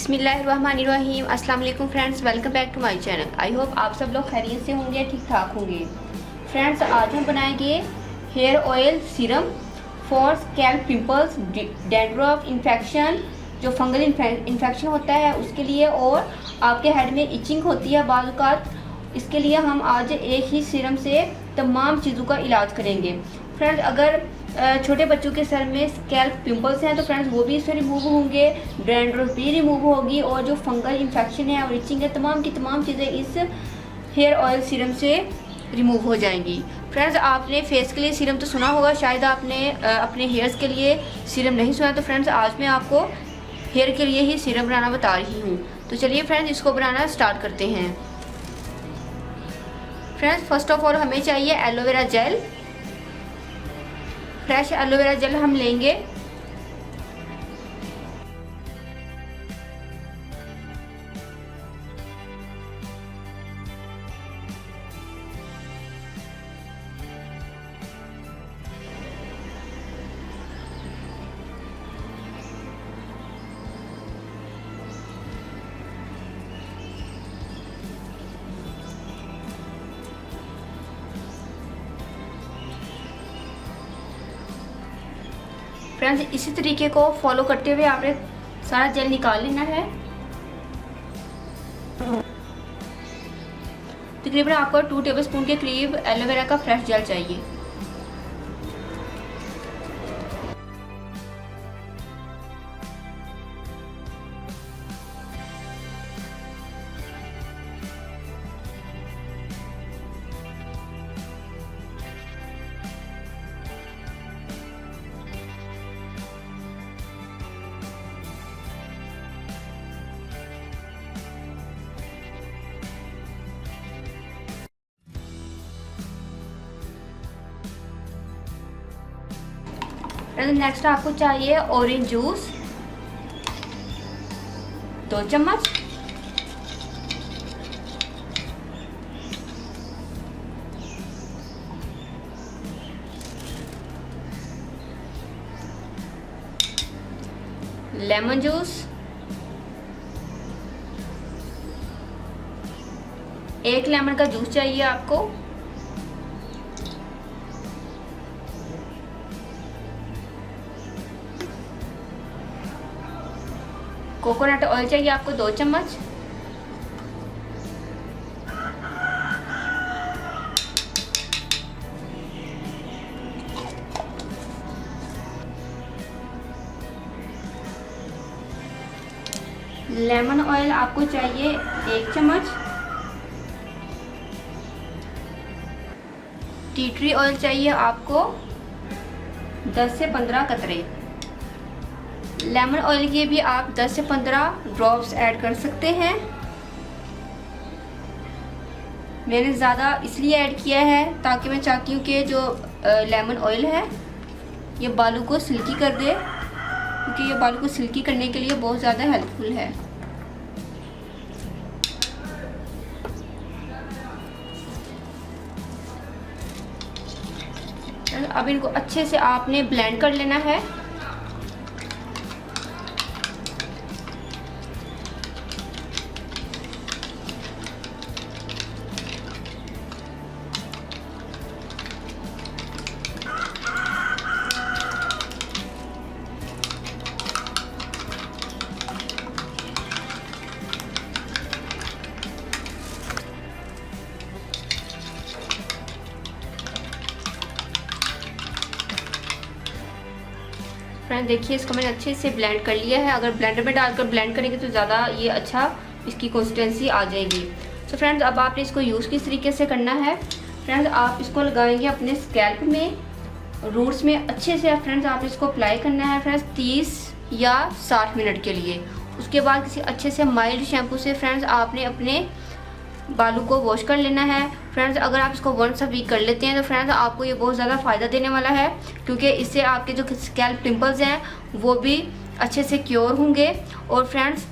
बिस्मिल्लाहिर्रहमानिर्रहीम। अस्सलाम वालेकुम friends, welcome back to my channel. I hope आप सब लोग खैरियत से होंगे, ठीक ठाक होंगे। फ्रेंड्स, आज हम बनाएंगे hair oil serum for scalp pimples, dandruff infection, जो फंगल इन्फेक्शन होता है उसके लिए, और आपके हेड में इचिंग होती है बाल का। इसके लिए हम आज एक ही सीरम से तमाम चीज़ों का इलाज करेंगे। फ्रेंड्स, अगर छोटे बच्चों के सर में स्कैल्प पिंपल्स हैं तो फ्रेंड्स वो भी इससे रिमूव होंगे, डैंड्रफ भी रिमूव होगी, और जो फंगल इन्फेक्शन है और इचिंग है, तमाम की तमाम चीज़ें इस हेयर ऑयल सीरम से रिमूव हो जाएंगी। फ्रेंड्स, आपने फेस के लिए सीरम तो सुना होगा, शायद आपने अपने हेयर्स के लिए सीरम नहीं सुना। तो फ्रेंड्स, आज मैं आपको हेयर के लिए ही सीरम बनाना बता रही हूँ। तो चलिए फ्रेंड्स, इसको बनाना स्टार्ट करते हैं। फ्रेंड्स, फर्स्ट ऑफ ऑल हमें चाहिए aloe vera gel. Fresh aloe vera gel हम लेंगे। फ्रेंड्स, इसी तरीके को फॉलो करते हुए आपने सारा जेल निकाल लेना है। तकरीबन आपको 2 टेबलस्पून के करीब एलोवेरा का फ्रेश जेल चाहिए। नेक्स्ट आपको चाहिए ऑरेंज जूस 2 चम्मच, लेमन जूस 1 लेमन का जूस चाहिए आपको, कोकोनट ऑयल चाहिए आपको 2 चम्मच, लेमन ऑयल आपको चाहिए 1 चम्मच, टी ट्री ऑयल चाहिए आपको 10 से 15 कतरे। लेमन ऑयल के भी आप 10 से 15 ड्रॉप्स ऐड कर सकते हैं। मैंने ज़्यादा इसलिए ऐड किया है ताकि मैं चाहती हूँ कि जो लेमन ऑयल है ये बालों को सिल्की कर दे, क्योंकि ये बालों को सिल्की करने के लिए बहुत ज़्यादा हेल्पफुल है। अब इनको अच्छे से आपने ब्लेंड कर लेना है। फ्रेंड्स, देखिए इसको मैंने अच्छे से ब्लेंड कर लिया है। अगर ब्लेंडर में डालकर ब्लेंड करेंगे तो ज़्यादा ये अच्छा इसकी कंसिस्टेंसी आ जाएगी। तो फ्रेंड्स, अब आपने इसको यूज़ किस तरीके से करना है। फ्रेंड्स, आप इसको लगाएंगे अपने स्कैल्प में, रूट्स में अच्छे से। फ्रेंड्स, आप इसको अप्लाई करना है फ्रेंड्स 30 या 60 मिनट के लिए। उसके बाद किसी अच्छे से माइल्ड शैम्पू से फ्रेंड्स आपने अपने बालों को वॉश कर लेना है। फ्रेंड्स, अगर आप इसको वंस अ वीक कर लेते हैं तो फ्रेंड्स आपको ये बहुत ज़्यादा फ़ायदा देने वाला है, क्योंकि इससे आपके जो स्कैल्प पिंपल्स हैं वो भी अच्छे से क्योर होंगे। और फ्रेंड्स,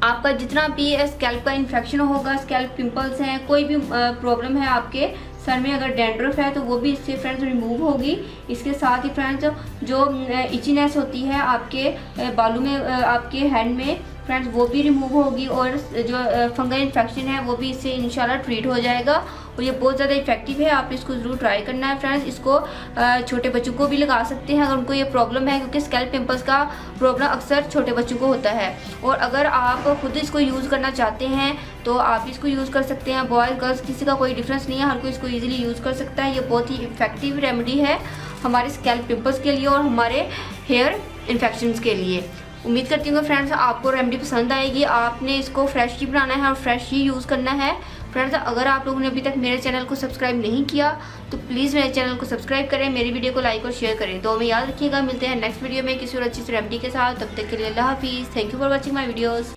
आपका जितना भी स्कैल्प का इन्फेक्शन होगा, स्कैल्प पिंपल्स हैं, कोई भी प्रॉब्लम है आपके सर में, अगर डैंड्रफ है तो वो भी इससे फ्रेंड्स रिमूव होगी। इसके साथ ही फ्रेंड्स जो इचीनेस होती है आपके बालों में, आपके हेड में, फ्रेंड्स वो भी रिमूव होगी और जो फंगल इन्फेक्शन है वो भी इससे इंशाल्लाह ट्रीट हो जाएगा। और ये बहुत ज़्यादा इफेक्टिव है, आप इसको ज़रूर ट्राई करना है फ्रेंड्स। इसको छोटे बच्चों को भी लगा सकते हैं अगर उनको ये प्रॉब्लम है, क्योंकि स्कैल्प पिंपल्स का प्रॉब्लम अक्सर छोटे बच्चों को होता है। और अगर आप खुद इसको यूज़ करना चाहते हैं तो आप इसको यूज़ कर सकते हैं। बॉयज़ गर्ल्स किसी का कोई डिफरेंस नहीं है, हर कोई इसको ईजिली यूज़ कर सकता है। ये बहुत ही इफेक्टिव रेमेडी है हमारे स्कैल्प पिंपल्स के लिए और हमारे हेयर इन्फेक्शंस के लिए। उम्मीद करती हूँ फ्रेंड्स आपको रेमेडी पसंद आएगी। आपने इसको फ्रेश ही बनाना है और फ्रेश ही यूज़ करना है। फ्रेंड्स अगर आप लोगों ने अभी तक मेरे चैनल को सब्सक्राइब नहीं किया तो प्लीज़ मेरे चैनल को सब्सक्राइब करें, मेरी वीडियो को लाइक और शेयर करें। तो हमें याद रखिएगा, मिलते हैं नेक्स्ट वीडियो में किसी और अच्छी सी रेमेडी के साथ। तब तक के लिए अल्लाह हाफिज़। Thank you for watching my videos.